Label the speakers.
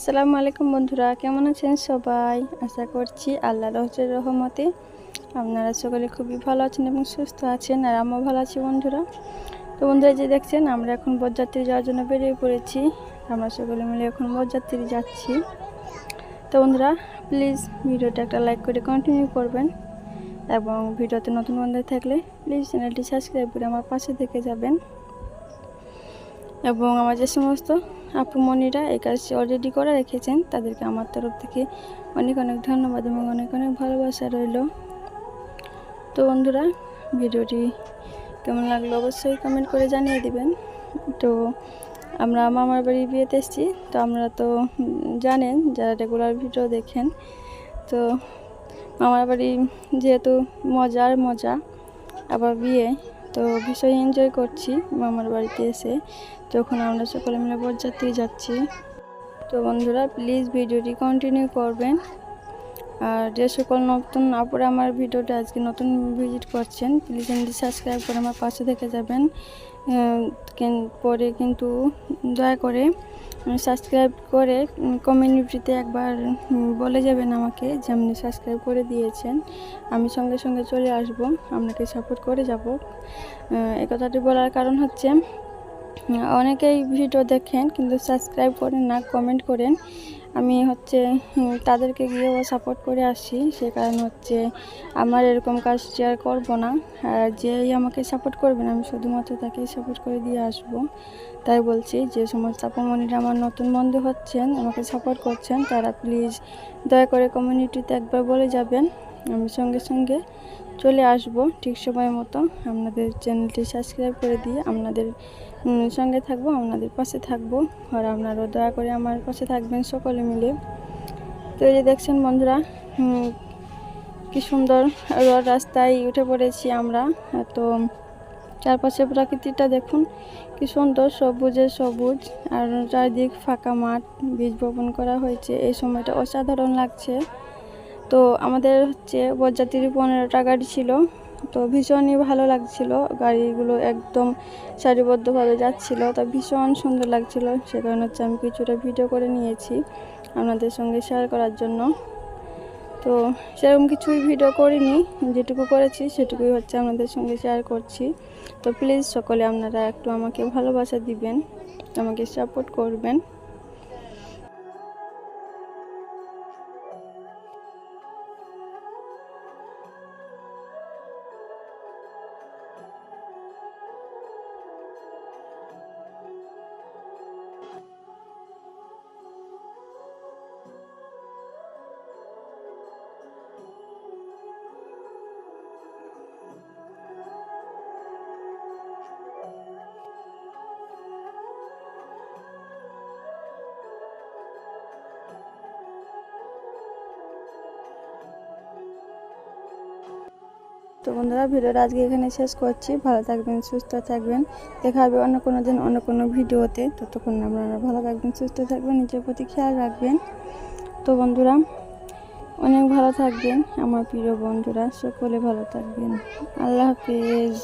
Speaker 1: আসসালামু আলাইকুম বন্ধুরা, কেমন আছেন সবাই? আশা করছি আল্লাহর রহমতে আপনারা সকলে খুবই ভালো আছেন এবং সুস্থ আছেন। আর আমিও ভালো আছি বন্ধুরা। তো বন্ধুরা, যে দেখছেন আমরা এখন বরযাত্রী যাওয়ার জন্য বেরিয়ে পড়েছি। আমরা সকলে মিলে এখন বরযাত্রী যাচ্ছি। তো বন্ধুরা, প্লিজ ভিডিওটা একটা লাইক করে কন্টিনিউ করবেন এবং ভিডিওতে নতুন বন্ধু থাকলে প্লিজ চ্যানেলটি সাবস্ক্রাইব করে আমার পাশে থেকে যাবেন। এবং আমার যে সমস্ত আপুমণিরা এই কাজটি অলরেডি করে রেখেছেন তাদেরকে আমার তরফ থেকে অনেক অনেক ধন্যবাদ এবং অনেক অনেক ভালোবাসা রইল। তো বন্ধুরা, ভিডিওটি কেমন লাগলো অবশ্যই কমেন্ট করে জানিয়ে দিবেন। তো আমরা মামার বাড়ি বিয়েতে এসেছি। তো আপনারা তো জানেন, যারা রেগুলার ভিডিও দেখেন, তো মামার বাড়ি যেহেতু মজা আবার বিয়ে, তো ভীষণ এনজয় করছি মামার বাড়িতে এসে। তখন আমরা সকলে মিলে বরযাত্রী যাচ্ছি। তো বন্ধুরা, প্লিজ ভিডিওটি কন্টিনিউ করবেন। আর যে সকল নতুন আপুরা আমার ভিডিওটা আজকে নতুন ভিজিট করছেন, প্লিজ চ্যানেলটি সাবস্ক্রাইব করে আমার পাশে থেকে যাবেন। পরে কিন্তু দয়া করে সাবস্ক্রাইব করে কমিউনিটিতে একবার বলে যাবেন আমাকে যে আপনি সাবস্ক্রাইব করে দিয়েছেন। আমি সঙ্গে সঙ্গে চলে আসব, আপনাকে সাপোর্ট করে যাব। এই কথাটি বলার কারণ হচ্ছে, অনেকেই ভিডিও দেখেন কিন্তু সাবস্ক্রাইব করেন না, কমেন্ট করেন। আমি তাদেরকে গিয়েও সাপোর্ট করে আসি। সে কারণ আমার এরকম কাজ শেয়ার করব না। আর যেই আমাকে সাপোর্ট করবেন আমি শুধুমাত্র তাকে সাপোর্ট করে দিয়ে আসব। তাই বলছি, যে সমস্ত আপুমণিরা আমার নতুন বন্ধু হচ্ছেন, আমাকে সাপোর্ট করছেন, তারা প্লিজ দয়া করে কমিউনিটিতে একবার বলে যাবেন। আমি সঙ্গে সঙ্গে চলে আসব ঠিক সময় মতো। আপনাদের চ্যানেলটি সাবস্ক্রাইব করে দিয়ে আপনাদের সঙ্গে থাকবো, আপনাদের পাশে থাকবো। আর আপনারাও দয়া করে আমার পাশে থাকবেন সকলে মিলে। তো এই যে দেখছেন বন্ধুরা, কি সুন্দর রাস্তায় উঠে পড়েছি আমরা। তো চারপাশে প্রকৃতিটা দেখুন কি সুন্দর, সবুজে সবুজ, আর চারিদিক ফাঁকা মাঠ, বীজ বপন করা হয়েছে। এই সময়টা অসাধারণ লাগছে। তো আমাদের বরযাত্রী 15টা গাড়ি ছিল। তো ভীষণই ভালো লাগছিল, গাড়িগুলো একদম সারিবদ্ধভাবে যাচ্ছিল। তা ভীষণ সুন্দর লাগছিল। সে কারণে আমি কিছুটা ভিডিও করে নিয়েছি আপনাদের সঙ্গে শেয়ার করার জন্য। তো সেরকম কিছুই ভিডিও করিনি, যেটুকু করেছি সেটুকুই আপনাদের সঙ্গে শেয়ার করছি। তো প্লিজ সকলে আপনারা একটু আমাকে ভালোবাসা দিবেন, আমাকে সাপোর্ট করবেন। তো বন্ধুরা, ভিডিওটা আজকে এখানে শেষ করছি। ভালো থাকবেন, সুস্থ থাকবেন। দেখা হবে অন্য কোনো দিন অন্য কোনো ভিডিওতে। ততক্ষণ আপনারা ভালো থাকবেন, সুস্থ থাকবেন, নিজের প্রতি খেয়াল রাখবেন। তো বন্ধুরা, অনেক ভালো থাকবেন আমার প্রিয় বন্ধুরা, সকলে ভালো থাকবেন। আল্লাহ হাফেজ।